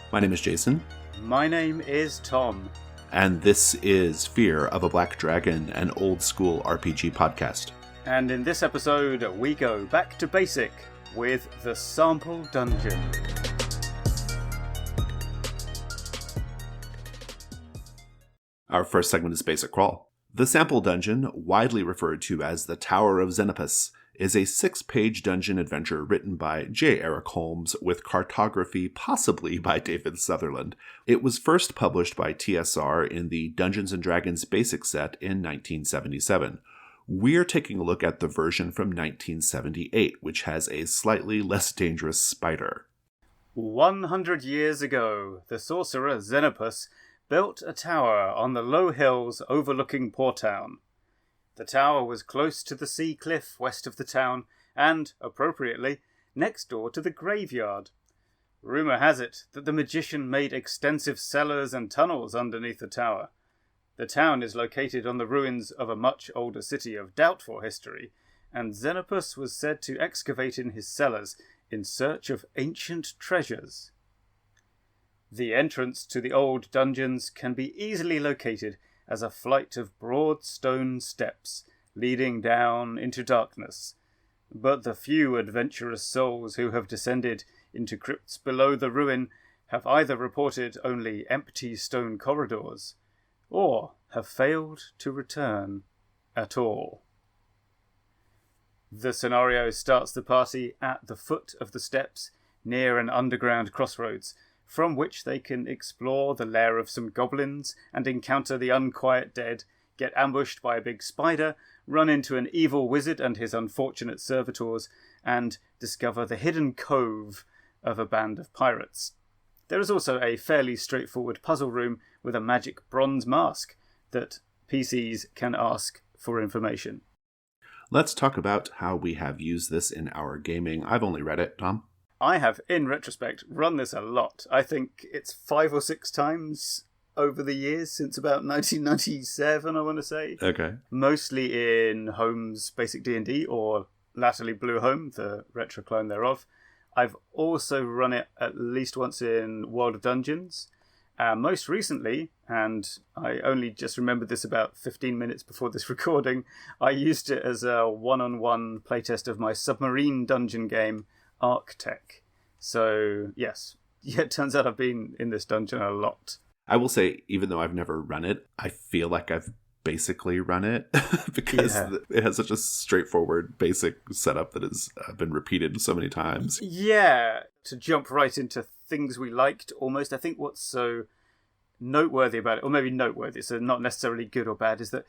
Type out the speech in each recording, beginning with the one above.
My name is Jason. My name is Tom. And this is Fear of a Black Dragon, an old school RPG podcast. And in this episode, we go back to basic with the Sample Dungeon. Our first segment is Basic Crawl. The Sample Dungeon, widely referred to as the Tower of Zenopus, is a 6-page dungeon adventure written by J. Eric Holmes with cartography possibly by David Sutherland. It was first published by TSR in the Dungeons & Dragons Basic Set in 1977. We're taking a look at the version from 1978, which has a slightly less dangerous spider. 100 years ago, the sorcerer Zenopus built a tower on the low hills overlooking Portown. The tower was close to the sea cliff west of the town and, appropriately, next door to the graveyard. Rumour has it that the magician made extensive cellars and tunnels underneath the tower. The town is located on the ruins of a much older city of doubtful history, and Zenopus was said to excavate in his cellars in search of ancient treasures. The entrance to the old dungeons can be easily located as a flight of broad stone steps leading down into darkness. But the few adventurous souls who have descended into crypts below the ruin have either reported only empty stone corridors, or have failed to return at all. The scenario starts the party at the foot of the steps near an underground crossroads, from which they can explore the lair of some goblins and encounter the unquiet dead, get ambushed by a big spider, run into an evil wizard and his unfortunate servitors, and discover the hidden cove of a band of pirates. There is also a fairly straightforward puzzle room with a magic bronze mask that PCs can ask for information. Let's talk about how we have used this in our gaming. I've only read it, Tom. I have, in retrospect, run this a lot. I think it's 5 or 6 times over the years, since about 1997, I want to say. Okay. Mostly in Home's Basic D&D, or latterly Blue Home, the retro clone thereof. I've also run it at least once in World of Dungeons. Most recently, and I only just remembered this about 15 minutes before this recording, I used it as a one-on-one playtest of my submarine dungeon game, Arctech. So, yes. Yeah, it turns out I've been in this dungeon a lot. I will say, even though I've never run it, I feel like I've basically run it because it has such a straightforward basic setup that has been repeated so many times. Yeah, to jump right into things we liked almost, I think what's so noteworthy about it, or maybe noteworthy, so not necessarily good or bad, is that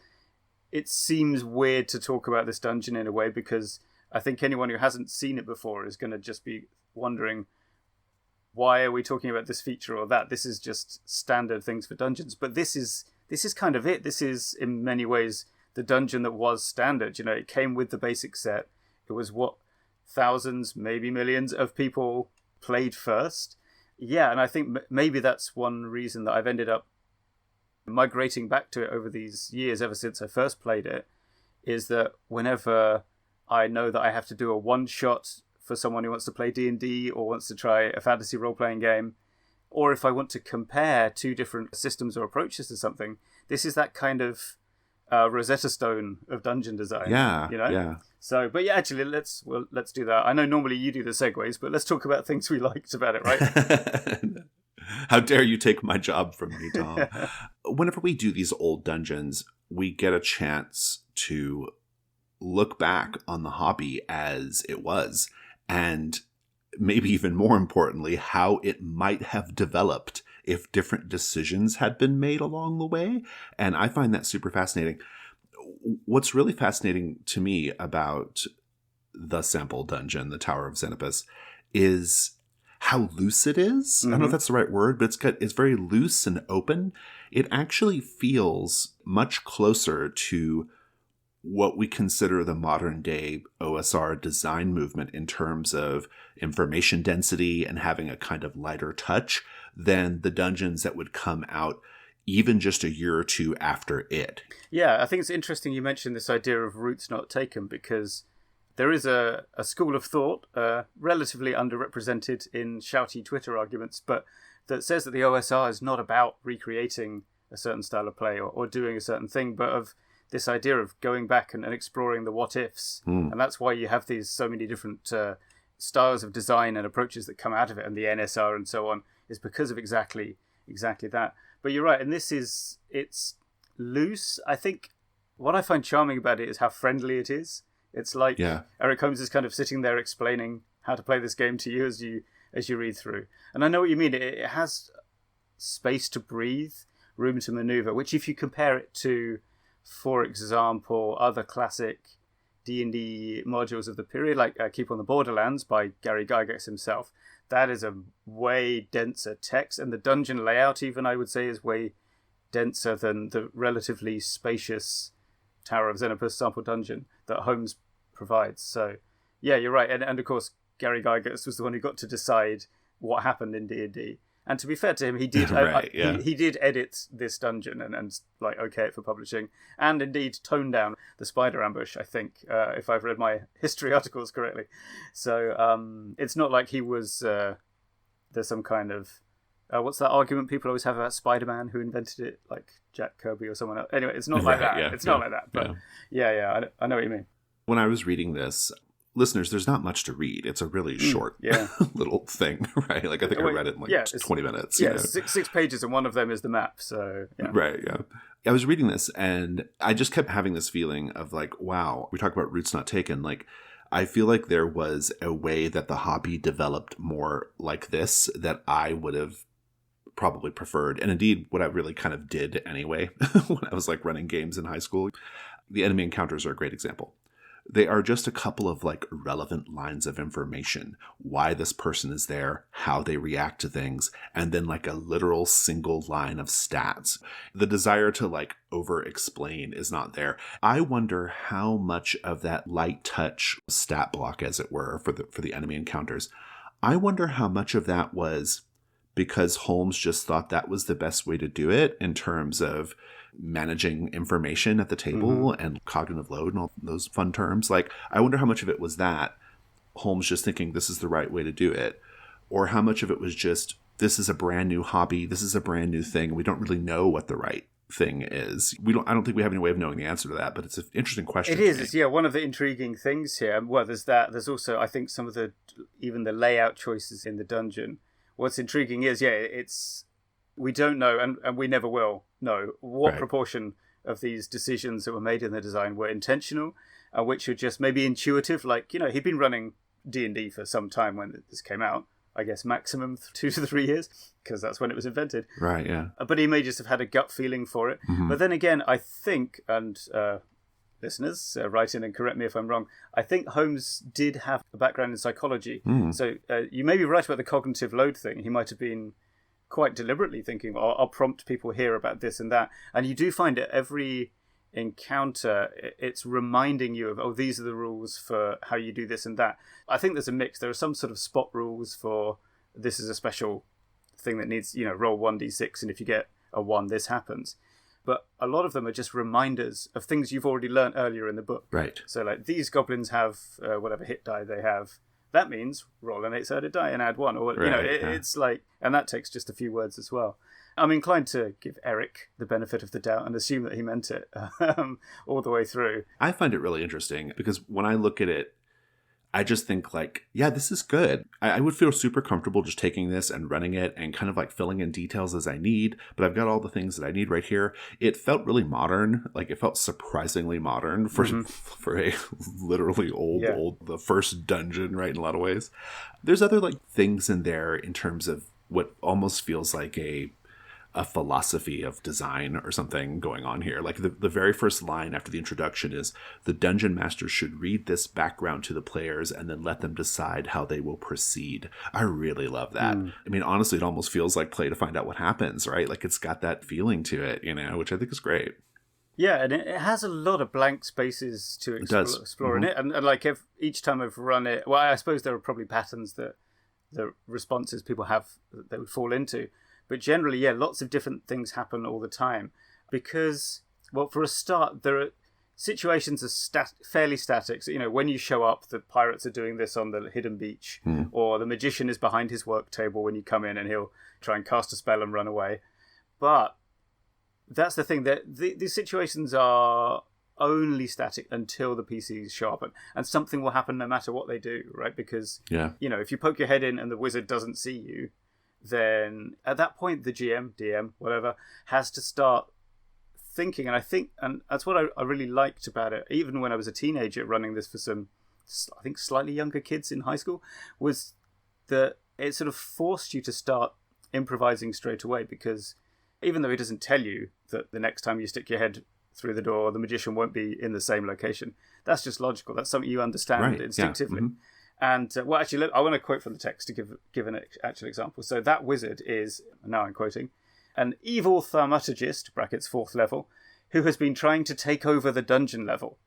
it seems weird to talk about this dungeon in a way, because I think anyone who hasn't seen it before is going to just be wondering, why are we talking about this feature or that? This is just standard things for dungeons. But this is kind of it. This is, in many ways, the dungeon that was standard. You know, it came with the basic set. It was what thousands, maybe millions of people played first. Yeah, and I think maybe that's one reason that I've ended up migrating back to it over these years, ever since I first played it, is that whenever I know that I have to do a one-shot for someone who wants to play D&D or wants to try a fantasy role-playing game, or if I want to compare 2 different systems or approaches to something, this is that kind of Rosetta Stone of dungeon design. Yeah, you know? Yeah. So, but yeah, actually, let's do that. I know normally you do the segues, but let's talk about things we liked about it, right? How dare you take my job from me, Tom? Whenever we do these old dungeons, we get a chance to look back on the hobby as it was, and maybe even more importantly, how it might have developed if different decisions had been made along the way. And I find that super fascinating. What's really fascinating to me about the Sample Dungeon, the Tower of Zenopus, is how loose it is. I don't know if that's the right word, but it's very loose and open. It actually feels much closer to what we consider the modern day OSR design movement in terms of information density and having a kind of lighter touch than the dungeons that would come out even just a year or two after it. Yeah, I think it's interesting you mentioned this idea of routes not taken, because there is a school of thought, relatively underrepresented in shouty Twitter arguments, but that says that the OSR is not about recreating a certain style of play or doing a certain thing, but of this idea of going back and exploring the what-ifs. And that's why you have these so many different styles of design and approaches that come out of it, and the NSR and so on, is because of exactly that. But you're right, and it's loose. I think what I find charming about it is how friendly it is. It's like Eric Holmes is kind of sitting there explaining how to play this game to you as you read through. And I know what you mean. It has space to breathe, room to maneuver, which if you compare it to, for example, other classic D&D modules of the period, like Keep on the Borderlands by Gary Gygax himself, that is a way denser text, and the dungeon layout even, I would say, is way denser than the relatively spacious Tower of Zenopus sample dungeon that Holmes provides. So, yeah, you're right. And of course, Gary Gygax was the one who got to decide what happened in D&D. And to be fair to him, he did he did edit this dungeon and like okay it for publishing, and indeed tone down the spider ambush, I think, if I've read my history articles correctly. So it's not like he was there's some kind of what's that argument people always have about Spider-Man, who invented it, like Jack Kirby or someone else. Anyway, it's not like that. It's not like that. But I know what you mean. When I was reading this, listeners, there's not much to read. It's a really short little thing, right? Like I think I read it in like 20 minutes. Yeah, six pages, and one of them is the map. So right, yeah. I was reading this, and I just kept having this feeling of like, wow, we talk about Roots Not Taken. Like, I feel like there was a way that the hobby developed more like this that I would have probably preferred, and indeed what I really kind of did anyway when I was like running games in high school. The enemy encounters are a great example. They are just a couple of like relevant lines of information, why this person is there, how they react to things, and then like a literal single line of stats. The desire to like over explain is not there. I wonder how much of that light touch stat block, as it were, for the enemy encounters, I wonder how much of that was because Holmes just thought that was the best way to do it in terms of managing information at the table and cognitive load and all those fun terms. Like, I wonder how much of it was that Holmes just thinking this is the right way to do it, or how much of it was just, this is a brand new hobby, this is a brand new thing, we don't really know what the right thing is. I don't think we have any way of knowing the answer to that, but it's an interesting question. It is. It's, one of the intriguing things here. Well, there's that. There's also, I think, some of the, even the layout choices in the dungeon. What's intriguing is, it's, we don't know, and we never will know what proportion of these decisions that were made in the design were intentional, and which are just maybe intuitive. Like, he'd been running D&D for some time when this came out. I guess maximum 2 to 3 years, because that's when it was invented. Right, yeah. But he may just have had a gut feeling for it. But then again, I think, and listeners, write in and correct me if I'm wrong, I think Holmes did have a background in psychology. So you may be right about the cognitive load thing. He might have been quite deliberately thinking, I'll prompt people here about this and that. And you do find at every encounter, it's reminding you of, these are the rules for how you do this and that. I think there's a mix. There are some sort of spot rules for this is a special thing that needs, roll 1d6, and if you get a 1, this happens. But a lot of them are just reminders of things you've already learned earlier in the book. Right. So like, these goblins have whatever hit die they have. That means roll an 8-sided die and add 1. Or it's like, and that takes just a few words as well. I'm inclined to give Eric the benefit of the doubt and assume that he meant it all the way through. I find it really interesting because when I look at it, I just think like, yeah, this is good. I would feel super comfortable just taking this and running it and kind of like filling in details as I need, but I've got all the things that I need right here. It felt really modern. Like, it felt surprisingly modern for a literally old, the first dungeon, right, in a lot of ways. There's other like things in there in terms of what almost feels like a philosophy of design or something going on here. Like the very first line after the introduction is, the dungeon master should read this background to the players and then let them decide how they will proceed. I really love that. I mean, honestly, it almost feels like play to find out what happens, right? Like, it's got that feeling to it, which I think is great. Yeah, and it has a lot of blank spaces to explore in it. And like, each time I've run it, well, I suppose there are probably patterns that the responses people have that they would fall into. But generally, lots of different things happen all the time. Because, well, for a start, there are situations are fairly static. So, when you show up, the pirates are doing this on the hidden beach, or the magician is behind his work table when you come in, and he'll try and cast a spell and run away. But that's the thing, that these situations are only static until the PCs show up, and something will happen no matter what they do, right? Because if you poke your head in and the wizard doesn't see you, then at that point the GM, DM, whatever, has to start thinking. And that's what I really liked about it, even when I was a teenager running this for some, I think, slightly younger kids in high school, was that it sort of forced you to start improvising straight away, because even though he doesn't tell you that the next time you stick your head through the door, the magician won't be in the same location, that's just logical. That's something you understand instinctively. Yeah. And actually, I want to quote from the text to give an actual example. So that wizard is, now I'm quoting, an evil thaumaturgist, brackets 4th level, who has been trying to take over the dungeon level.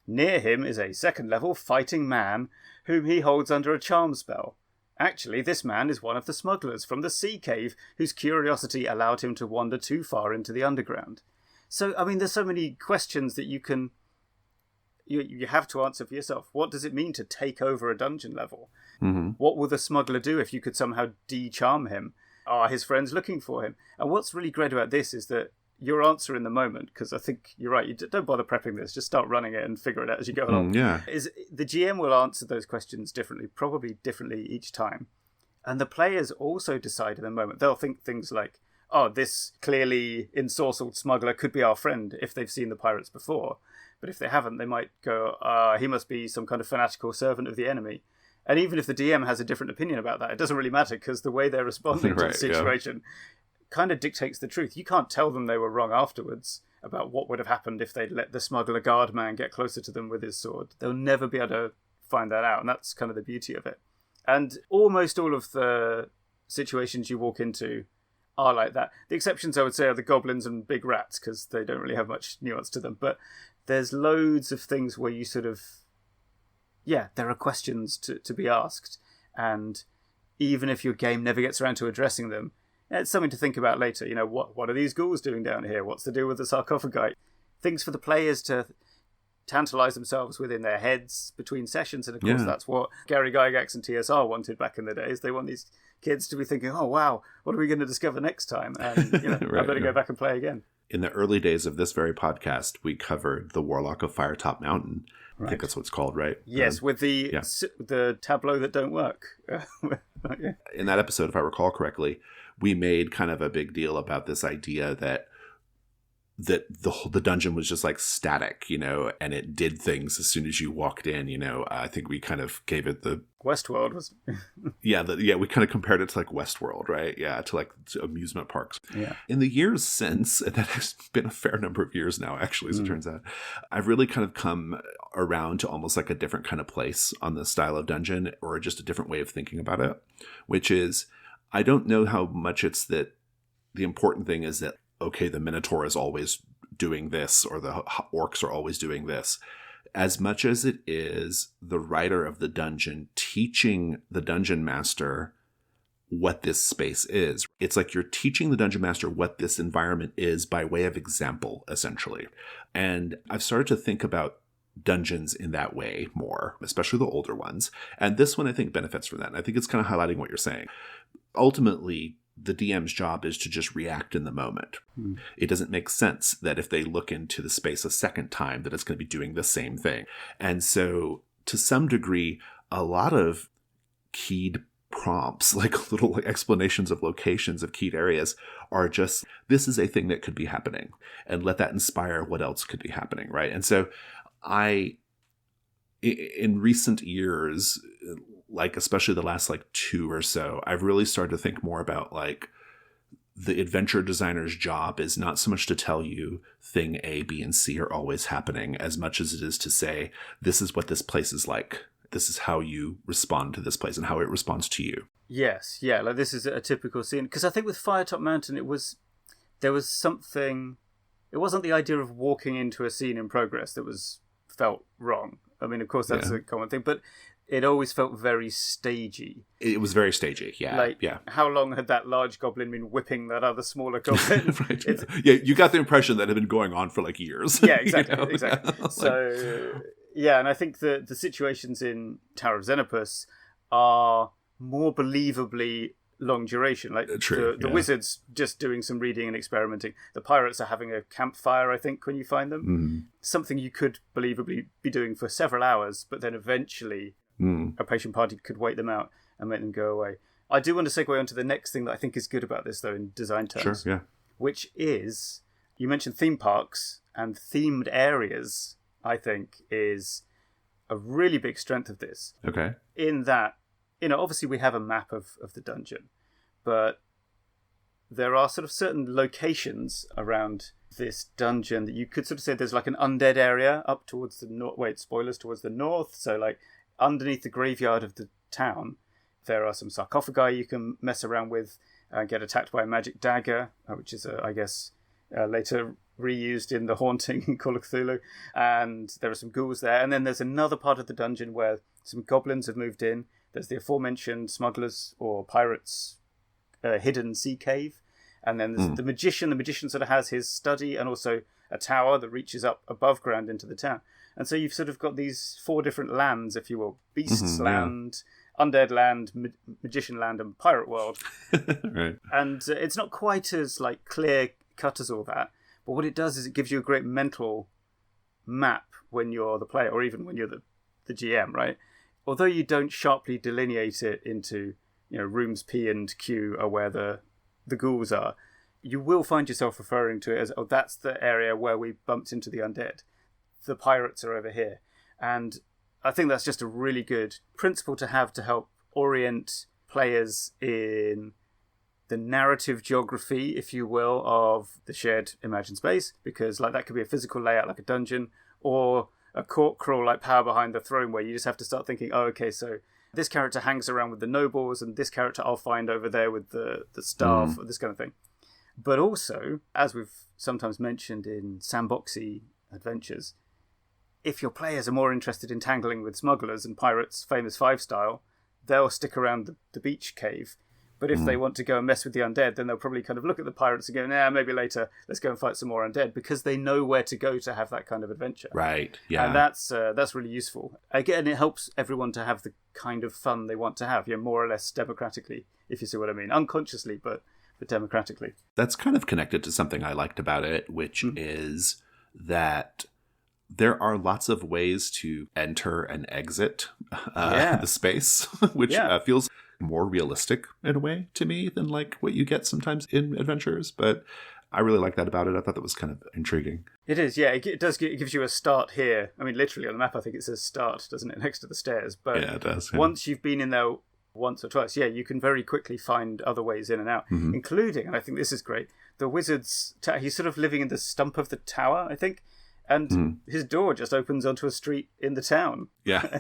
Near him is a 2nd level fighting man whom he holds under a charm spell. Actually, this man is one of the smugglers from the sea cave whose curiosity allowed him to wander too far into the underground. So, I mean, there's so many questions that you have to answer for yourself. What does it mean to take over a dungeon level? Mm-hmm. What will the smuggler do if you could somehow de-charm him? Are his friends looking for him? And what's really great about this is that your answer in the moment, because I think you're right, you don't bother prepping this, just start running it and figure it out as you go along. Is the GM will answer those questions differently, probably differently each time. And the players also decide in the moment. They'll think things like, oh, this clearly ensorcelled smuggler could be our friend if they've seen the pirates before. But if they haven't, they might go, he must be some kind of fanatical servant of the enemy. And even if the DM has a different opinion about that, it doesn't really matter, because the way they're responding to the situation kind of dictates the truth. You can't tell them they were wrong afterwards about what would have happened if they'd let the smuggler guard man get closer to them with his sword. They'll never be able to find that out, and that's kind of the beauty of it. And almost all of the situations you walk into are like that. The exceptions, I would say, are the goblins and big rats, because they don't really have much nuance to them. But there's loads of things where you sort of, there are questions to be asked. And even if your game never gets around to addressing them, it's something to think about later. What are these ghouls doing down here? What's the deal with the sarcophagi? Things for the players to tantalise themselves within their heads between sessions. And of course, that's what Gary Gygax and TSR wanted back in the days. They want these kids to be thinking, oh, wow, what are we going to discover next time? And I better go back and play again. In the early days of this very podcast, we covered the Warlock of Firetop Mountain. Right. I think that's what it's called, right? Yes, with the tableau that don't work. In that episode, if I recall correctly, we made kind of a big deal about this idea that the dungeon was just like static, and it did things as soon as you walked in. I think we kind of gave it the Westworld was. we kind of compared it to like Westworld, right? Yeah, to amusement parks. Yeah. In the years since, and that has been a fair number of years now, actually, as it turns out, I've really kind of come around to almost like a different kind of place on the style of dungeon, or just a different way of thinking about it, which is, I don't know how much it's that the important thing is that, okay, the Minotaur is always doing this, or the orcs are always doing this, as much as it is the writer of the dungeon teaching the dungeon master what this space is. It's like you're teaching the dungeon master what this environment is by way of example, essentially. And I've started to think about dungeons in that way more, especially the older ones. And this one, I think, benefits from that. And I think it's kind of highlighting what you're saying. Ultimately, the DM's job is to just react in the moment. It doesn't make sense that if they look into the space a second time, that it's going to be doing the same thing. And so, to some degree, a lot of keyed prompts, like little explanations of locations of keyed areas, are just, this is a thing that could be happening, and let that inspire what else could be happening, right? And so, in recent years, like especially the last like 2 or so, I've really started to think more about like the adventure designer's job is not so much to tell you thing A, B, and C are always happening, as much as it is to say, this is what this place is like. This is how you respond to this place and how it responds to you. Yes, yeah, like this is a typical scene. Because I think with Firetop Mountain, there was something, it wasn't the idea of walking into a scene in progress that felt wrong. I mean, of course, that's a common thing, but it always felt very stagey. It was very stagey, yeah. Like, yeah. how long had that large goblin been whipping that other smaller goblin? Right, yeah, you got the impression that it had been going on for like years. Yeah, exactly. You know? Exactly. Yeah. So, yeah, and I think the situations in Tower of Zenopus are more believably long duration. Like True, the wizards just doing some reading and experimenting. The pirates are having a campfire, I think, when you find them. Mm. Something you could believably be doing for several hours, but then eventually a patient party could wait them out and make them go away. I do want to segue on to the next thing that I think is good about this, though, in design terms. Sure, yeah. Which is, you mentioned theme parks, and themed areas, I think, is a really big strength of this. Okay. In that, obviously we have a map of the dungeon, but there are sort of certain locations around this dungeon that you could sort of say there's like an undead area up towards the north. Wait, spoilers, towards the north. So like underneath the graveyard of the town, there are some sarcophagi you can mess around with, get attacked by a magic dagger, which is, I guess, later reused in The Haunting in Call of Cthulhu. And there are some ghouls there. And then there's another part of the dungeon where some goblins have moved in. There's the aforementioned smugglers or pirates hidden sea cave. And then there's the magician. The magician sort of has his study and also a tower that reaches up above ground into the town. And so you've sort of got these 4 different lands, if you will. Beasts land, undead land, magician land, and pirate world. Right. And it's not quite as like clear cut as all that. But what it does is it gives you a great mental map when you're the player, or even when you're the GM, right? Although you don't sharply delineate it into, rooms P and Q are where the ghouls are, you will find yourself referring to it as, that's the area where we bumped into the undead. The pirates are over here. And I think that's just a really good principle to have to help orient players in the narrative geography, if you will, of the shared imagined space, because like that could be a physical layout like a dungeon, or a court crawl like Power Behind the Throne, where you just have to start thinking, okay, so this character hangs around with the nobles, and this character I'll find over there with the staff, or this kind of thing. But also, as we've sometimes mentioned in sandboxy adventures, if your players are more interested in tangling with smugglers and pirates, Famous Five style, they'll stick around the beach cave. But if they want to go and mess with the undead, then they'll probably kind of look at the pirates and go, maybe later, let's go and fight some more undead, because they know where to go to have that kind of adventure. Right, yeah. And that's really useful. Again, it helps everyone to have the kind of fun they want to have, more or less democratically, if you see what I mean. Unconsciously, but democratically. That's kind of connected to something I liked about it, which is that there are lots of ways to enter and exit the space, which feels more realistic in a way to me than like what you get sometimes in adventures. But I really like that about it. I thought that was kind of intriguing. It is, yeah. It does. It gives you a start here. I mean, literally on the map, I think it says start, doesn't it, next to the stairs? But yeah, it does. Yeah. Once you've been in there once or twice, you can very quickly find other ways in and out, including, and I think this is great, the wizard's he's sort of living in the stump of the tower, I think. And his door just opens onto a street in the town. Yeah.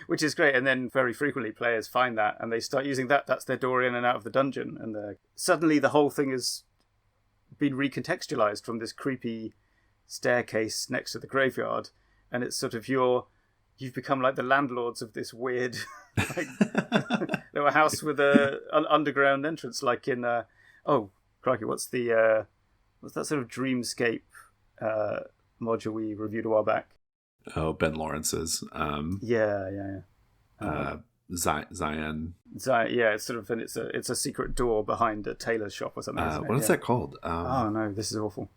Which is great. And then very frequently players find that and they start using that. That's their door in and out of the dungeon. And suddenly the whole thing has been recontextualized from this creepy staircase next to the graveyard. And it's sort of you've become like the landlords of this weird little house with an underground entrance, like in, crikey, what's that sort of dreamscape module we reviewed a while back? Oh, Ben Lawrence's. Zion. It's sort of, and it's a secret door behind a tailor's shop or something. What is that called? Oh no, this is awful.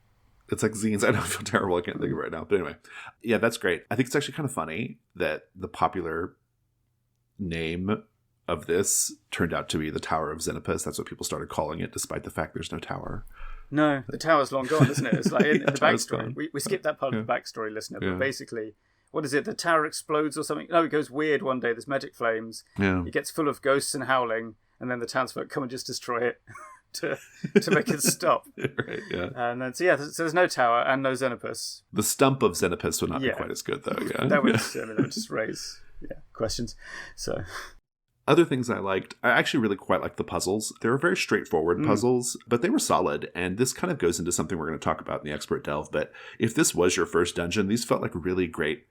It's like zines. I don't feel terrible. I can't think of it right now. But anyway, yeah, that's great. I think it's actually kind of funny that the popular name of this turned out to be the Tower of Zenopus. That's what people started calling it, despite the fact there's no tower. No, the tower's long gone, isn't it? It's like in the backstory. We skipped that part of the backstory, listener, but basically, what is it? The tower explodes or something? No, it goes weird one day. There's magic flames. Yeah. It gets full of ghosts and howling, and then the townsfolk come and just destroy it to make it stop. Right, yeah. And then, so there's no tower and no Zenopus. The stump of Zenopus would not be quite as good, though, yeah. That would just raise questions. So... Other things I liked, I actually really quite liked the puzzles. They were very straightforward puzzles, but they were solid. And this kind of goes into something we're going to talk about in the Expert Delve. But if this was your first dungeon, these felt like really great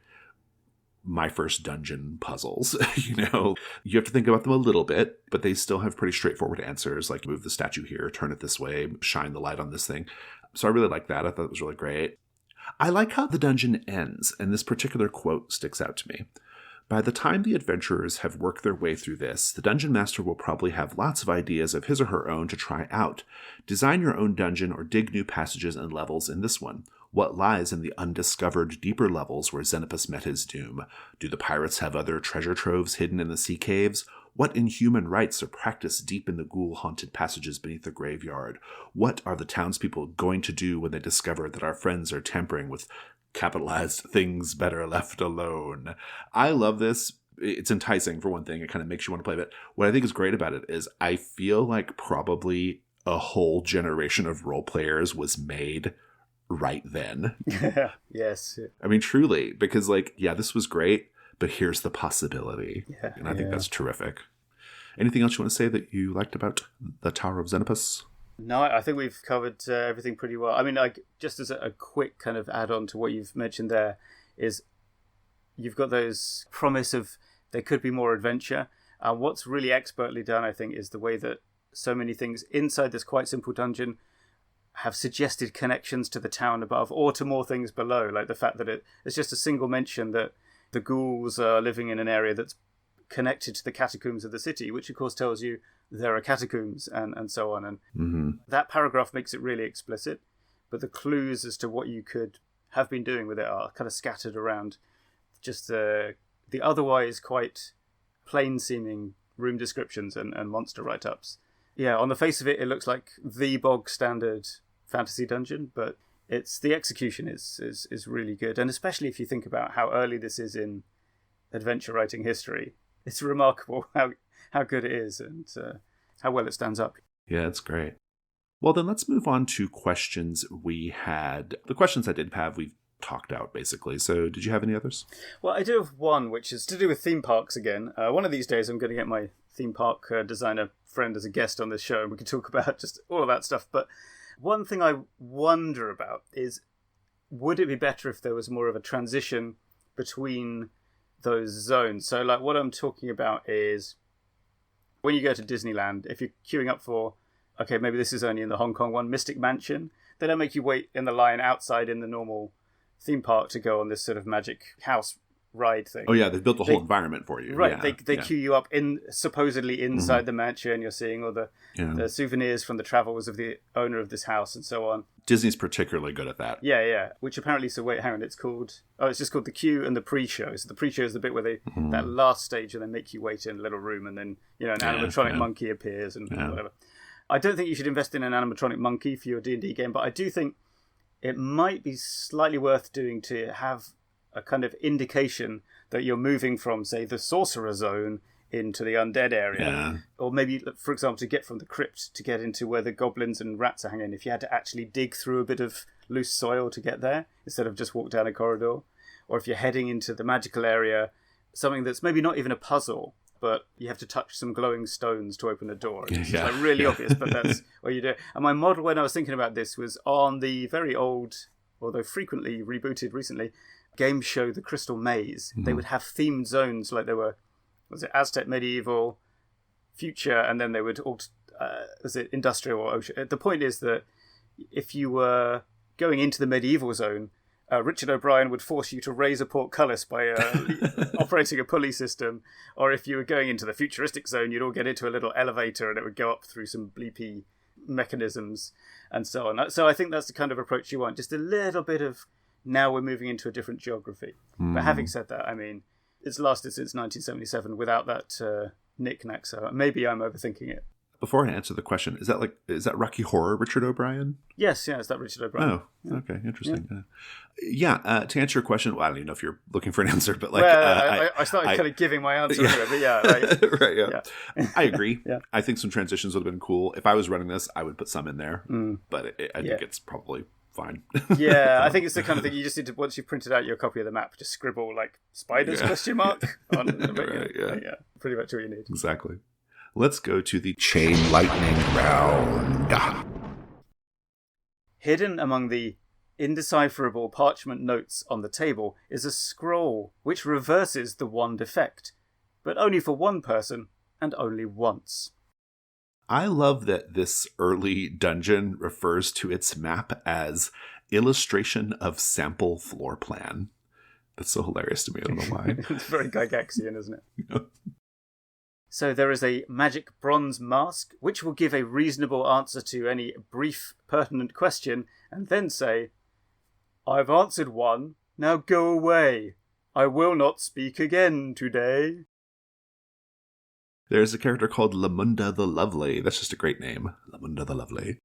my first dungeon puzzles. You have to think about them a little bit, but they still have pretty straightforward answers, like move the statue here, turn it this way, shine the light on this thing. So I really like that. I thought it was really great. I like how the dungeon ends, and this particular quote sticks out to me. By the time the adventurers have worked their way through this, the dungeon master will probably have lots of ideas of his or her own to try out. Design your own dungeon or dig new passages and levels in this one. What lies in the undiscovered deeper levels where Zenopus met his doom? Do the pirates have other treasure troves hidden in the sea caves? What inhuman rites are practiced deep in the ghoul-haunted passages beneath the graveyard? What are the townspeople going to do when they discover that our friends are tampering with capitalized things better left alone? I love this. It's enticing, for one thing. It kind of makes you want to play it. What I think is great about it is I feel like probably a whole generation of role players was made right then. Yes. I mean, truly, because this was great, but here's the possibility. Yeah, and I think that's terrific. Anything else you want to say that you liked about the Tower of Zenopus? No, I think we've covered everything pretty well. I mean, just as a quick kind of add-on to what you've mentioned there, is you've got those promise of there could be more adventure. What's really expertly done, I think, is the way that so many things inside this quite simple dungeon have suggested connections to the town above or to more things below, like the fact that it's just a single mention that the ghouls are living in an area that's connected to the catacombs of the city, which of course tells you there are catacombs and so on. And that paragraph makes it really explicit, but the clues as to what you could have been doing with it are kind of scattered around just the otherwise quite plain-seeming room descriptions and monster write-ups. Yeah, on the face of it, it looks like the bog standard fantasy dungeon, but the execution is really good. And especially if you think about how early this is in adventure writing history, it's remarkable how good it is and how well it stands up. Yeah, it's great. Well, then let's move on to questions we had. The questions I did have, we've talked out, basically. So did you have any others? Well, I do have one, which is to do with theme parks again. One of these days, I'm going to get my theme park designer friend as a guest on this show, and we can talk about just all of that stuff. But one thing I wonder about is, would it be better if there was more of a transition between those zones? So, like, what I'm talking about is when you go to Disneyland, if you're queuing up for, okay, maybe this is only in the Hong Kong one, Mystic Mansion, they don't make you wait in the line outside in the normal theme park to go on this sort of magic house ride thing. Oh yeah, they've built a whole environment for you. Right, yeah, they queue you up supposedly inside the mansion. You're seeing all the souvenirs from the travels of the owner of this house and so on. Disney's particularly good at that. Yeah. Which apparently, it's just called the queue and the pre-show. So the pre-show is the bit where they that last stage, and they make you wait in a little room, and then an animatronic monkey appears and whatever. I don't think you should invest in an animatronic monkey for your D&D game, but I do think it might be slightly worth doing to have a kind of indication that you're moving from, say, the sorcerer zone into the undead area. Yeah. Or maybe, for example, to get from the crypt to get into where the goblins and rats are hanging, if you had to actually dig through a bit of loose soil to get there, instead of just walk down a corridor. Or if you're heading into the magical area, something that's maybe not even a puzzle, but you have to touch some glowing stones to open a door. It's like really obvious, but that's what you do. And my model, when I was thinking about this, was on the very old, although frequently rebooted recently, game show The Crystal Maze. They would have themed zones, like there were, Aztec, medieval, future, and then they would industrial or ocean. The point is that if you were going into the medieval zone, Richard O'Brien would force you to raise a portcullis by operating a pulley system, or if you were going into the futuristic zone, you'd all get into a little elevator and it would go up through some bleepy mechanisms and so on. So I think that's the kind of approach you want, just a little bit of, now we're moving into a different geography. But having said that, I mean, it's lasted since 1977 without that knick-knack, so maybe I'm overthinking it. Before I answer the question, is that Rocky Horror Richard O'Brien? Yes, it's that Richard O'Brien. Oh, okay, interesting. Yeah, to answer your question, well, I don't even know if you're looking for an answer, but I started kind of giving my answer to it, but yeah, right. Right, yeah. I agree. Yeah. I think some transitions would have been cool. If I was running this, I would put some in there, but I think it's probably fine. Yeah, I think it's the kind of thing you just need to, once you've printed out your copy of the map, just scribble like spiders question mark on right, yeah, pretty much all you need. Exactly. Let's go to the chain lightning round. Hidden among the indecipherable parchment notes on the table is a scroll which reverses the wand effect, but only for one person and only once. I love that this early dungeon refers to its map as illustration of sample floor plan. That's so hilarious to me. I don't know why. It's very Gygaxian, isn't it? So there is a magic bronze mask, which will give a reasonable answer to any brief, pertinent question, and then say, "I've answered one, now go away. I will not speak again today." There's a character called Lamunda the Lovely. That's just a great name. Lamunda the Lovely.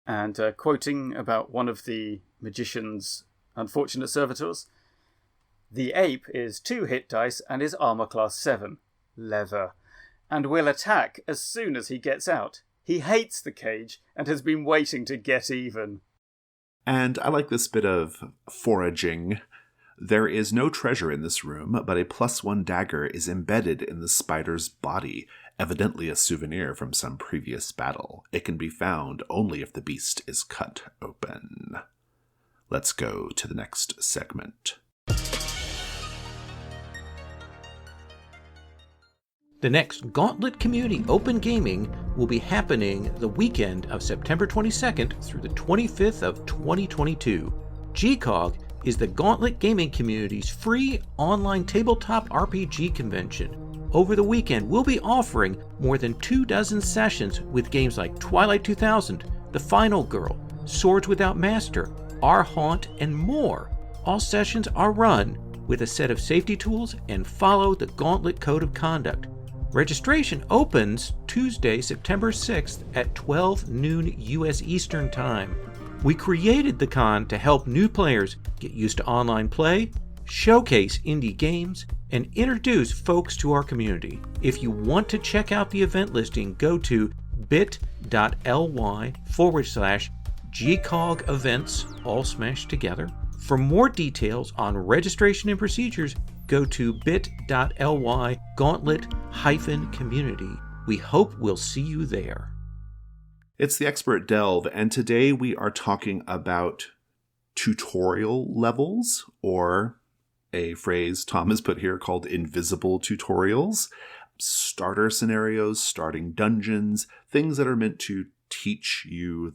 And quoting about one of the magician's unfortunate servitors, "The ape is 2 hit dice and is armor class 7. Leather. And will attack as soon as he gets out. He hates the cage and has been waiting to get even." And I like this bit of foraging. There is no treasure in this room, but a +1 dagger is embedded in the spider's body, evidently a souvenir from some previous battle. It can be found only if the beast is cut open. Let's go to the next segment. The next Gauntlet Community Open Gaming will be happening the weekend of September 22nd through the 25th of 2022. GCOG is the Gauntlet Gaming Community's free online tabletop RPG convention. Over the weekend, we'll be offering more than 24 sessions with games like Twilight 2000, The Final Girl, Swords Without Master, Our Haunt, and more. All sessions are run with a set of safety tools and follow the Gauntlet Code of Conduct. Registration opens Tuesday, September 6th at 12 noon U.S. Eastern Time. We created the con to help new players get used to online play, showcase indie games, and introduce folks to our community. If you want to check out the event listing, go to bit.ly/GCOG events, all smashed together. For more details on registration and procedures, go to bit.ly/gauntlet-community. We hope we'll see you there. It's the Expert Delve, and today we are talking about tutorial levels, or a phrase Tom has put here called invisible tutorials, starter scenarios, starting dungeons, things that are meant to teach you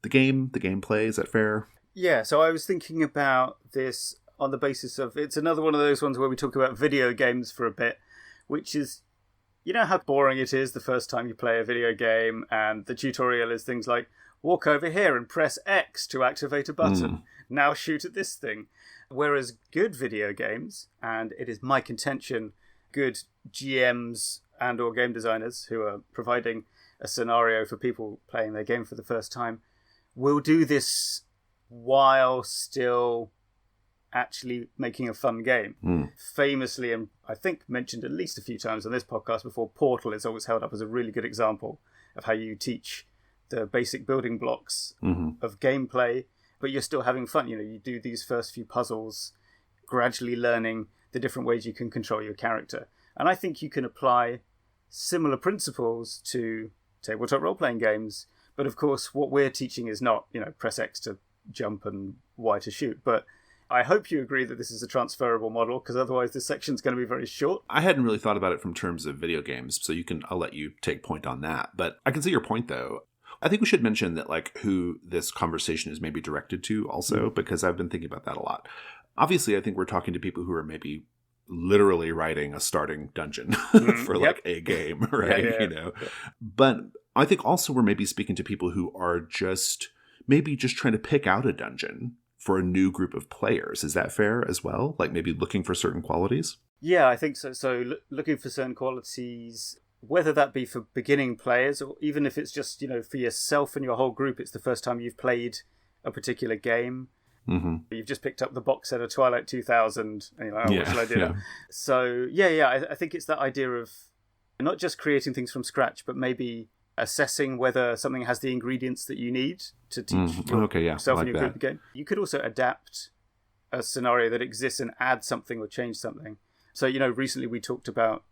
the gameplay. Is that fair? Yeah, so I was thinking about this on the basis of, it's another one of those ones where we talk about video games for a bit, which is, you know how boring it is the first time you play a video game, and the tutorial is things like, walk over here and press X to activate a button. Now shoot at this thing. Whereas good video games, and it is my contention, good GMs and or game designers who are providing a scenario for people playing their game for the first time, will do this while still actually making a fun game. Famously, and I think mentioned at least a few times on this podcast before, Portal is always held up as a really good example of how you teach the basic building blocks of gameplay, but you're still having fun. You know, you do these first few puzzles, gradually learning the different ways you can control your character. And I think you can apply similar principles to tabletop role-playing games. But of course, what we're teaching is not, press X to jump and Y to shoot. But I hope you agree that this is a transferable model, because otherwise this section's going to be very short. I hadn't really thought about it from terms of video games, so I'll let you take point on that. But I can see your point, though. I think we should mention that, who this conversation is maybe directed to also, because I've been thinking about that a lot. Obviously, I think we're talking to people who are maybe literally writing a starting dungeon for a game, right? Yeah. But I think also we're maybe speaking to people who are just trying to pick out a dungeon for a new group of players. Is that fair as well? Maybe looking for certain qualities? Yeah, I think so. So looking for certain qualities, whether that be for beginning players or even if it's just, for yourself and your whole group, it's the first time you've played a particular game. You've just picked up the box set of Twilight 2000 and you're like, what shall I do? So, I think it's that idea of not just creating things from scratch, but maybe assessing whether something has the ingredients that you need to teach yourself and your group again. You could also adapt a scenario that exists and add something or change something. So, recently we talked about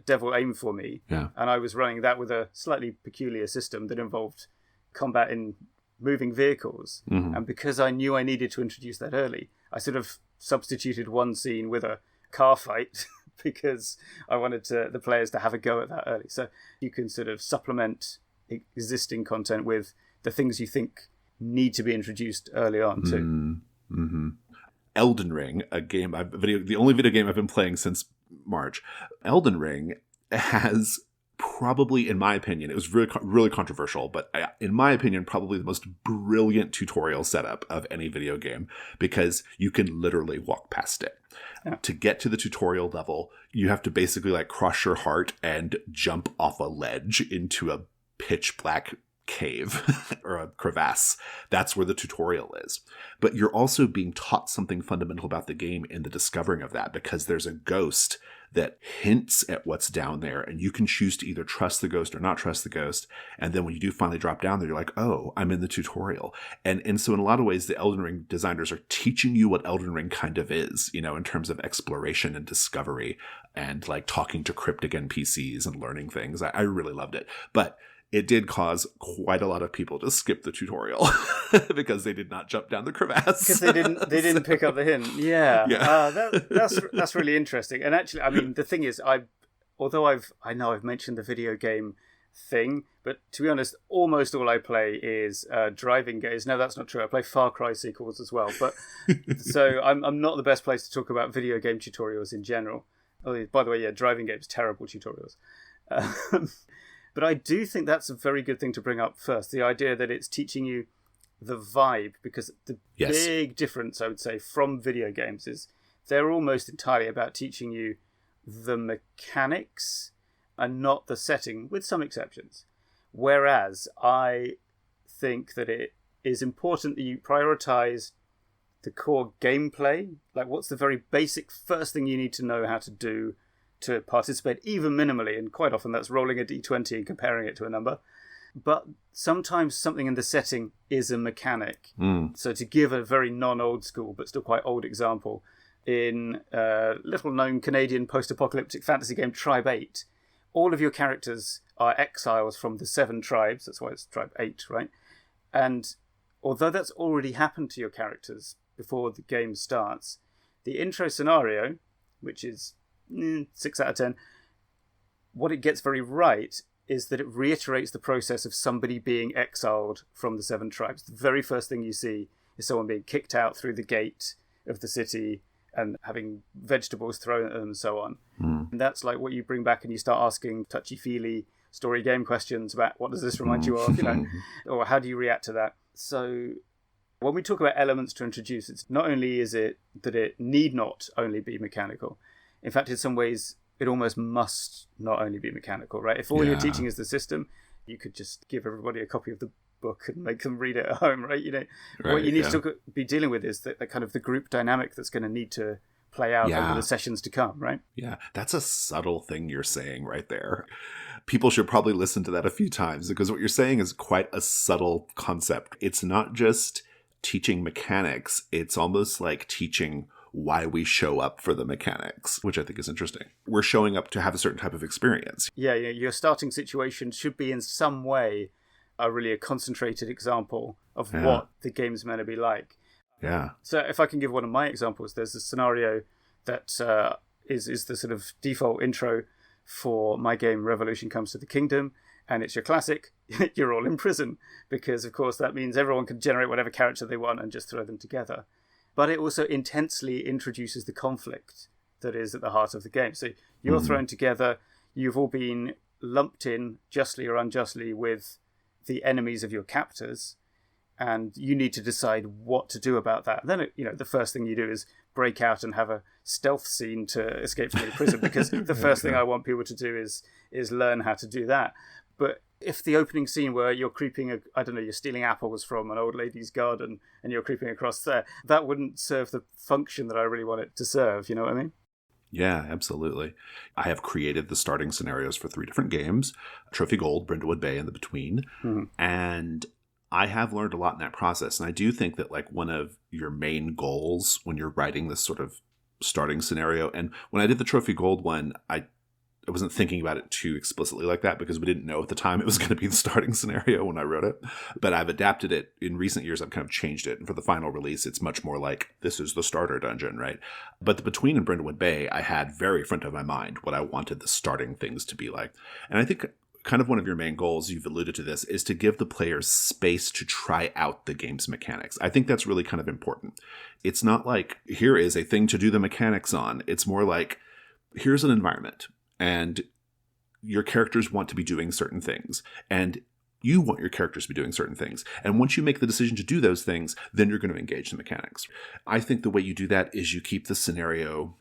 Devil Aim For Me, and I was running that with a slightly peculiar system that involved combat in moving vehicles. Mm-hmm. And because I knew I needed to introduce that early, I sort of substituted one scene with a car fight because I wanted the players to have a go at that early. So you can sort of supplement existing content with the things you think need to be introduced early on too. Mm-hmm. Elden Ring, the only video game I've been playing since March. Elden Ring has probably, in my opinion, it was really, really controversial, but in my opinion, probably the most brilliant tutorial setup of any video game, because you can literally walk past it. Yeah. To get to the tutorial level, you have to basically like crush your heart and jump off a ledge into a pitch black cave or a crevasse. That's where the tutorial is. But you're also being taught something fundamental about the game in the discovering of that, because there's a ghost that hints at what's down there, and you can choose to either trust the ghost or not trust the ghost. And then when you do finally drop down there, you're like, oh, I'm in the tutorial. And so in a lot of ways, the Elden Ring designers are teaching you what Elden Ring kind of is, you know, in terms of exploration and discovery and like talking to cryptic NPCs and learning things. I really loved it. But it did cause quite a lot of people to skip the tutorial because they did not jump down the crevasse. Because they didn't pick up the hint. Yeah. That's really interesting. And actually, I mean, the thing is, I know I've mentioned the video game thing, but to be honest, almost all I play is driving games. No, that's not true. I play Far Cry sequels as well. But so I'm not the best place to talk about video game tutorials in general. Oh, by the way, yeah, driving games, terrible tutorials. But I do think that's a very good thing to bring up first, the idea that it's teaching you the vibe, because the big difference, I would say, from video games is they're almost entirely about teaching you the mechanics and not the setting, with some exceptions. Whereas I think that it is important that you prioritize the core gameplay, like what's the very basic first thing you need to know how to do to participate, even minimally, and quite often that's rolling a d20 and comparing it to a number. But sometimes something in the setting is a mechanic. So to give a very non-old school but still quite old example, in a little-known Canadian post-apocalyptic fantasy game Tribe 8, all of your characters are exiles from the 7 tribes. That's why it's Tribe 8, right? And although that's already happened to your characters before the game starts, the intro scenario, which is 6 out of 10, what it gets very right is that it reiterates the process of somebody being exiled from the 7 tribes. The very first thing you see is someone being kicked out through the gate of the city and having vegetables thrown at them and so on. And that's like what you bring back, and you start asking touchy-feely story game questions about what does this remind you of, you know, or how do you react to that. So when we talk about elements to introduce, it's not only is it that it need not only be mechanical. In fact, in some ways, it almost must not only be mechanical, right? If all you're teaching is the system, you could just give everybody a copy of the book and make them read it at home, right? You know, what you need to be dealing with is the kind of the group dynamic that's going to need to play out over the sessions to come, right? Yeah, that's a subtle thing you're saying right there. People should probably listen to that a few times, because what you're saying is quite a subtle concept. It's not just teaching mechanics, it's almost like teaching why we show up for the mechanics, which I think is interesting. We're showing up to have a certain type of experience. Yeah, your starting situation should be in some way a concentrated example of what the game's meant to be like. Yeah. So if I can give one of my examples, there's a scenario that is the sort of default intro for my game Revolution Comes to the Kingdom, and it's your classic, you're all in prison, because of course that means everyone can generate whatever character they want and just throw them together. But it also intensely introduces the conflict that is at the heart of the game. So you're thrown together, you've all been lumped in, justly or unjustly, with the enemies of your captors, and you need to decide what to do about that. And then, the first thing you do is break out and have a stealth scene to escape from the prison, because the first thing I want people to do is learn how to do that. But if the opening scene where you're creeping, you're stealing apples from an old lady's garden and you're creeping across there, that wouldn't serve the function that I really want it to serve. You know what I mean? Yeah, absolutely. I have created the starting scenarios for 3 different games, Trophy Gold, Brindlewood Bay, and The Between. And I have learned a lot in that process. And I do think that like one of your main goals when you're writing this sort of starting scenario, and when I did the Trophy Gold one, I wasn't thinking about it too explicitly like that because we didn't know at the time it was going to be the starting scenario when I wrote it. But I've adapted it in recent years. I've kind of changed it. And for the final release, it's much more like this is the starter dungeon, right? But the Between and Brindlewood Bay, I had very front of my mind what I wanted the starting things to be like. And I think kind of one of your main goals, you've alluded to this, is to give the players space to try out the game's mechanics. I think that's really kind of important. It's not like, here is a thing to do the mechanics on. It's more like, here's an environment, and your characters want to be doing certain things, and you want your characters to be doing certain things. And once you make the decision to do those things, then you're going to engage the mechanics. I think the way you do that is you keep the scenario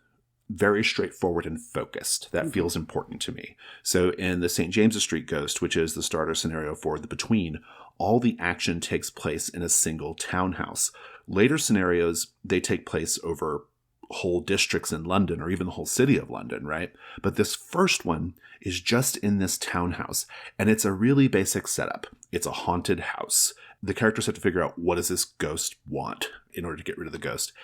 very straightforward and focused. That feels important to me. So in the St. James's Street Ghost, which is the starter scenario for the Between, all the action takes place in a single townhouse. Later scenarios, they take place over whole districts in London or even the whole city of London, right? But this first one is just in this townhouse, and it's a really basic setup. It's a haunted house. The characters have to figure out, what does this ghost want in order to get rid of the ghost?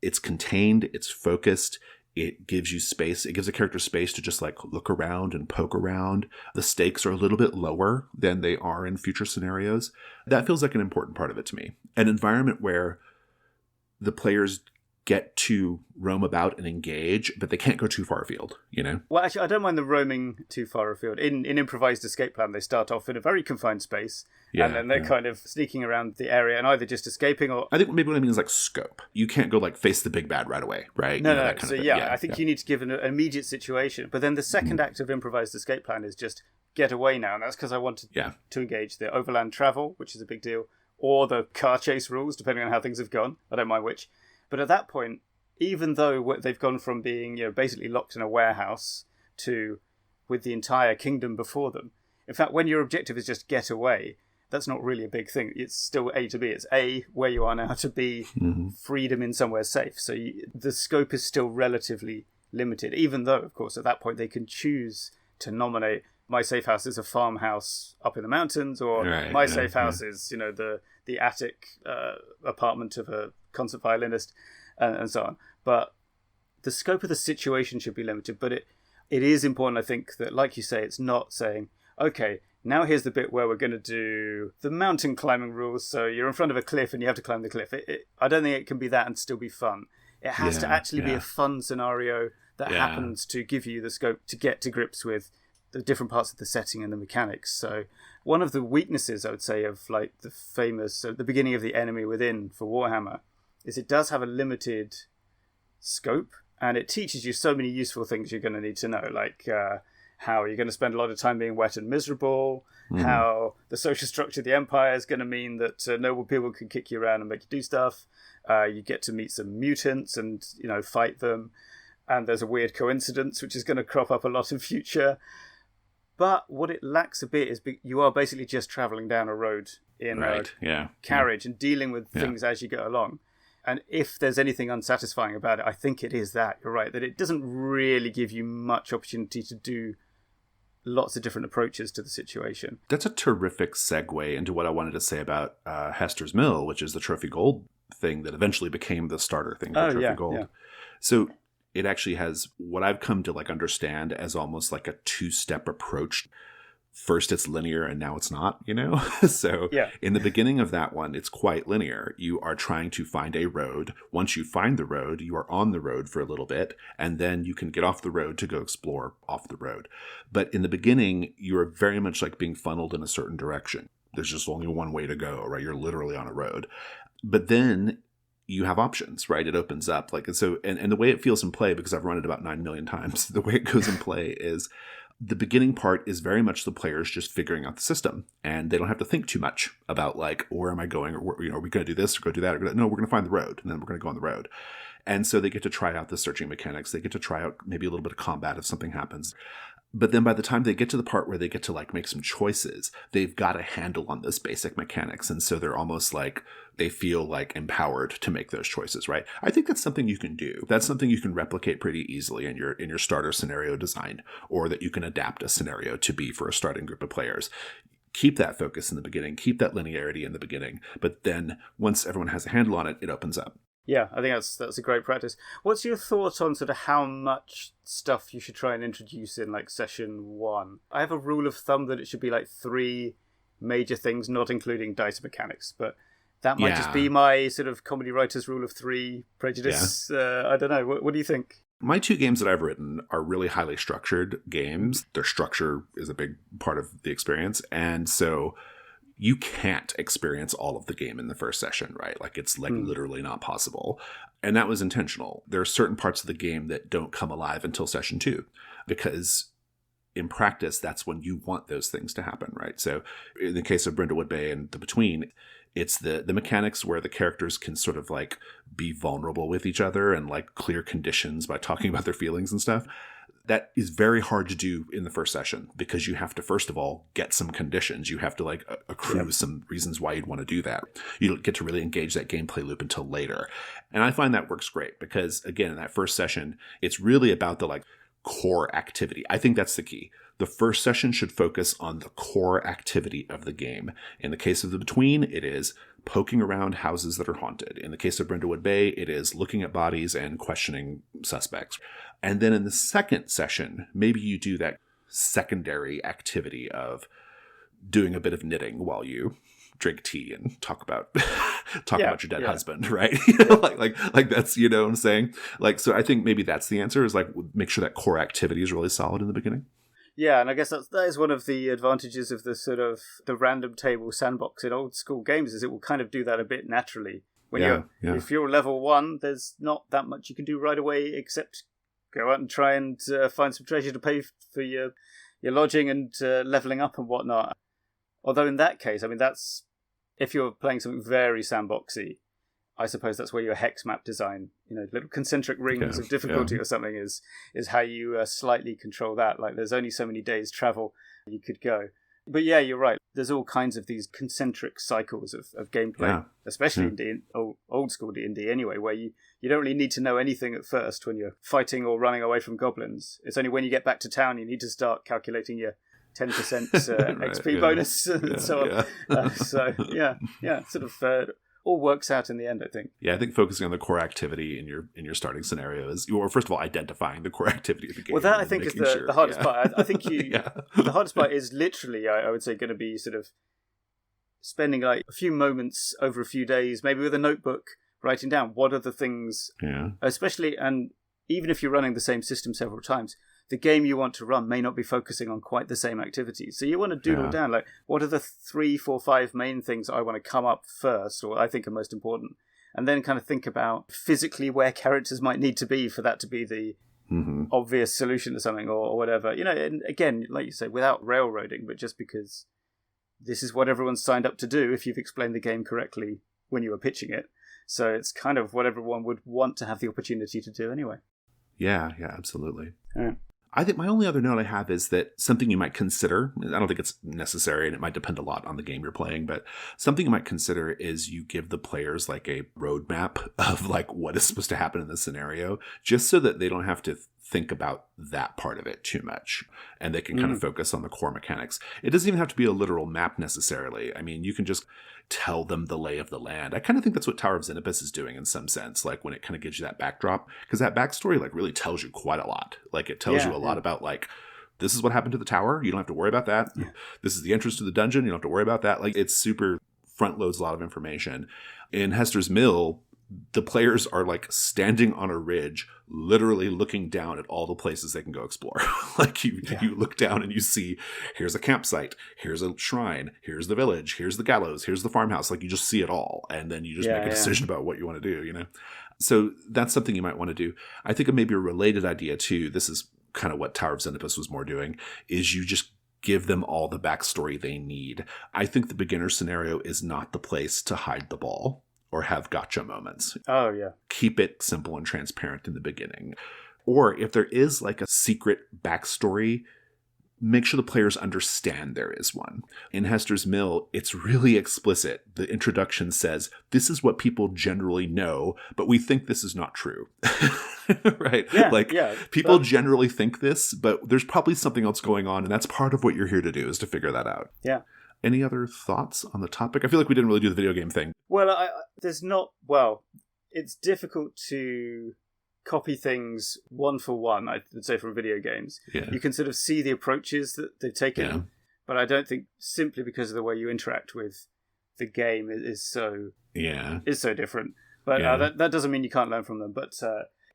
It's contained, it's focused, it gives you space. It gives a character space to just like look around and poke around. The stakes are a little bit lower than they are in future scenarios. That feels like an important part of it to me. An environment where the players get to roam about and engage, but they can't go too far afield, you know? Well, actually, I don't mind the roaming too far afield. In Improvised Escape Plan, they start off in a very confined space, and then they're kind of sneaking around the area and either just escaping or... I think maybe what I mean is like scope. You can't go like face the big bad right away, right? No. So I think you need to give an immediate situation. But then the second act of Improvised Escape Plan is just get away now. And that's because I wanted to engage the overland travel, which is a big deal, or the car chase rules, depending on how things have gone. I don't mind which. But at that point, even though they've gone from being basically locked in a warehouse to with the entire kingdom before them, in fact, when your objective is just get away, that's not really a big thing. It's still A to B. It's A, where you are now, to B, freedom in somewhere safe. So the scope is still relatively limited, even though, of course, at that point they can choose to nominate my safe house is a farmhouse up in the mountains, or my safe house is, the attic apartment of a concert violinist, and so on. But the scope of the situation should be limited. But it is important, I think, that, like you say, it's not saying, okay, now here's the bit where we're going to do the mountain climbing rules. So you're in front of a cliff and you have to climb the cliff. I don't think it can be that and still be fun. It has to actually be a fun scenario that happens to give you the scope to get to grips with the different parts of the setting and the mechanics. So one of the weaknesses, I would say, of like the famous, the beginning of the Enemy Within for Warhammer, is it does have a limited scope, and it teaches you so many useful things you're going to need to know, like how you're going to spend a lot of time being wet and miserable, how the social structure of the Empire is going to mean that noble people can kick you around and make you do stuff. You get to meet some mutants and fight them, and there's a weird coincidence which is going to crop up a lot in future. But what it lacks a bit is you are basically just travelling down a road in a carriage and dealing with things as you go along. And if there's anything unsatisfying about it, I think it is that. You're right, that it doesn't really give you much opportunity to do lots of different approaches to the situation. That's a terrific segue into what I wanted to say about Hester's Mill, which is the Trophy Gold thing that eventually became the starter thing for Trophy Gold. Yeah. So it actually has what I've come to like understand as almost like a two-step approach. First it's linear and now it's not, So in the beginning of that one, it's quite linear. You are trying to find a road. Once you find the road, you are on the road for a little bit, and then you can get off the road to go explore off the road. But in the beginning, you are very much like being funneled in a certain direction. There's just only one way to go, right? You're literally on a road. But then you have options, right? It opens up and the way it feels in play, because I've run it about 9 million times, the way it goes in play is the beginning part is very much the players just figuring out the system, and they don't have to think too much about like, where am I going? Or, are we going to do this or go do that? No, we're going to find the road, and then we're going to go on the road. And so they get to try out the searching mechanics. They get to try out maybe a little bit of combat if something happens. But then by the time they get to the part where they get to like make some choices, they've got a handle on this basic mechanics. And so they're almost like, they feel like empowered to make those choices, right? I think that's something you can do. That's something you can replicate pretty easily in your starter scenario design, or that you can adapt a scenario to be for a starting group of players. Keep that focus in the beginning, keep that linearity in the beginning. But then once everyone has a handle on it, it opens up. Yeah, I think that's a great practice. What's your thought on sort of how much stuff you should try and introduce in like session 1? I have a rule of thumb that it should be like 3 major things, not including dice mechanics, but that might just be my sort of comedy writer's rule of 3 prejudice. I don't know. What do you think? My 2 games that I've written are really highly structured games. Their structure is a big part of the experience. And so you can't experience all of the game in the first session, right? Like it's like literally not possible. And that was intentional. There are certain parts of the game that don't come alive until session 2 because in practice, that's when you want those things to happen, right? So in the case of Brindlewood Bay and The Between, it's the mechanics where the characters can sort of like be vulnerable with each other and like clear conditions by talking about their feelings and stuff. That is very hard to do in the first session because you have to, first of all, get some conditions. You have to like accrue some reasons why you'd want to do that. You don't get to really engage that gameplay loop until later. And I find that works great because, again, in that first session, it's really about the like core activity. I think that's the key. The first session should focus on the core activity of the game. In the case of The Between, it is poking around houses that are haunted. In the case of Brindlewood Bay, it is looking at bodies and questioning suspects. And then in the second session, maybe you do that secondary activity of doing a bit of knitting while you drink tea and talk about about your dead husband, right? like that's, you know what I'm saying? Like, so I think maybe that's the answer is like, make sure that core activity is really solid in the beginning. Yeah, and I guess that is one of the advantages of the sort of the random table sandbox in old school games is it will kind of do that a bit naturally. When if you're level 1, there's not that much you can do right away except go out and try and find some treasure to pay for your lodging and leveling up and whatnot. Although in that case, I mean, that's if you're playing something very sandboxy, I suppose that's where your hex map design, little concentric rings of difficulty or something is how you slightly control that. Like there's only so many days travel you could go. But yeah, you're right. There's all kinds of these concentric cycles of gameplay, especially in old school D&D anyway, where you don't really need to know anything at first when you're fighting or running away from goblins. It's only when you get back to town you need to start calculating your 10% XP bonus and so on. So sort of all works out in the end, I think. Yeah, I think focusing on the core activity in your starting scenario is, or first of all, identifying the core activity of the game. Well, that I think is the hardest part. I think the hardest part is literally, I would say, going to be sort of spending like a few moments over a few days, maybe with a notebook, writing down what are the things, especially, and even if you're running the same system several times, the game you want to run may not be focusing on quite the same activities. So you want to doodle down, like, what are the 3, 4, 5 main things I want to come up first, or I think are most important, and then kind of think about physically where characters might need to be for that to be the obvious solution to something or whatever. And again, like you say, without railroading, but just because this is what everyone's signed up to do if you've explained the game correctly when you were pitching it. So it's kind of what everyone would want to have the opportunity to do anyway. Yeah, absolutely. Yeah. I think my only other note I have is that something you might consider, I don't think it's necessary and it might depend a lot on the game you're playing, but something you might consider is you give the players like a roadmap of like what is supposed to happen in the scenario, just so that they don't have to think about that part of it too much and they can kind of focus on the core mechanics. It doesn't even have to be a literal map necessarily. I mean, you can just tell them the lay of the land. I kind of think that's what Tower of Zenopus is doing in some sense, like when it kind of gives you that backdrop, because that backstory like really tells you quite a lot. Like it tells you a lot about like, this is what happened to the tower. You don't have to worry about that. Yeah. This is the entrance to the dungeon. You don't have to worry about that. Like it's super front loads a lot of information. In Hester's Mill, the players are like standing on a ridge, literally looking down at all the places they can go explore. Like you look down and you see, here's a campsite, here's a shrine, here's the village, here's the gallows, here's the farmhouse. Like you just see it all. And then you just make a decision about what you want to do, So that's something you might want to do. I think maybe a related idea too, this is kind of what Tower of Zenopus was more doing, is you just give them all the backstory they need. I think the beginner scenario is not the place to hide the ball or have gotcha moments. Oh, yeah. Keep it simple and transparent in the beginning. Or if there is like a secret backstory, make sure the players understand there is one. In Hester's Mill, it's really explicit. The introduction says, this is what people generally know, but we think this is not true. Right? People generally think this, but there's probably something else going on, and that's part of what you're here to do, is to figure that out. Yeah. Any other thoughts on the topic? I feel like we didn't really do the video game thing. Well, there's not... Well, it's difficult to copy things one for one, I would say, from video games. Yeah. You can sort of see the approaches that they've taken, but I don't think simply because of the way you interact with the game is so different. But that doesn't mean you can't learn from them. But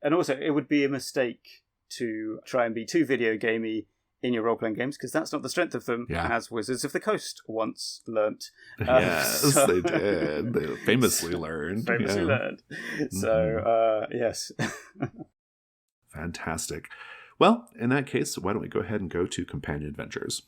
and also, it would be a mistake to try and be too video gamey in your role-playing games, because that's not the strength of them, as Wizards of the Coast once learnt. Yes, they did. They famously learned. So, yes. Fantastic. Well, in that case, why don't we go ahead and go to Companion Adventures.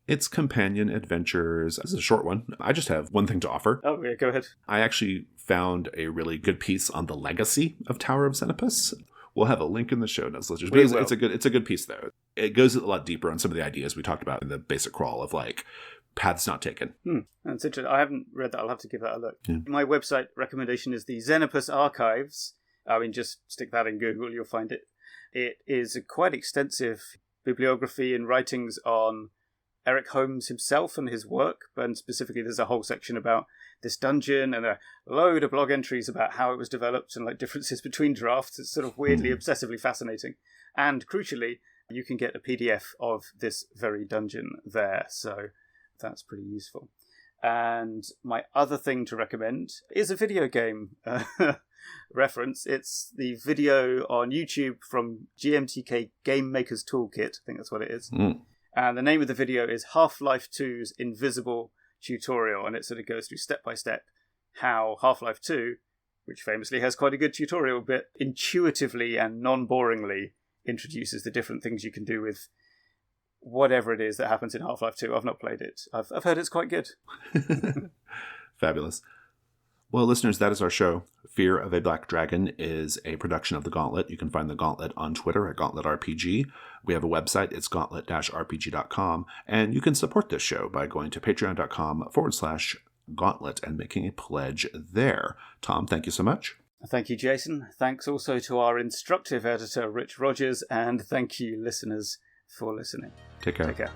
It's Companion Adventures. This is a short one. I just have one thing to offer. Oh, yeah, go ahead. I actually found a really good piece on the legacy of Tower of Xenopus. We'll have a link in the show notes, listeners. But it's a good piece, though. It goes a lot deeper on some of the ideas we talked about in the basic crawl of, like, paths not taken. That's interesting. I haven't read that. I'll have to give that a look. My website recommendation is the Xenopus Archives. I mean, just stick that in Google, you'll find it. It is a quite extensive bibliography and writings on Eric Holmes himself and his work, and specifically there's a whole section about this dungeon and a load of blog entries about how it was developed and like differences between drafts. It's sort of weirdly, obsessively fascinating. And crucially, you can get a PDF of this very dungeon there, so that's pretty useful. And my other thing to recommend is a video game reference. It's the video on YouTube from GMTK Game Maker's Toolkit. I think that's what it is. And the name of the video is Half-Life 2's Invisible Tutorial, and it sort of goes through step by step how Half-Life 2, which famously has quite a good tutorial bit, intuitively and non-boringly introduces the different things you can do with whatever it is that happens in Half-Life 2. I've not played it. I've heard it's quite good. Fabulous. Well, listeners, that is our show. Fear of a Black Dragon is a production of The Gauntlet. You can find The Gauntlet on Twitter at GauntletRPG. We have a website. It's gauntlet-rpg.com. And you can support this show by going to patreon.com/gauntlet and making a pledge there. Tom, thank you so much. Thank you, Jason. Thanks also to our instructive editor, Rich Rogers. And thank you, listeners, for listening. Take care. Take care.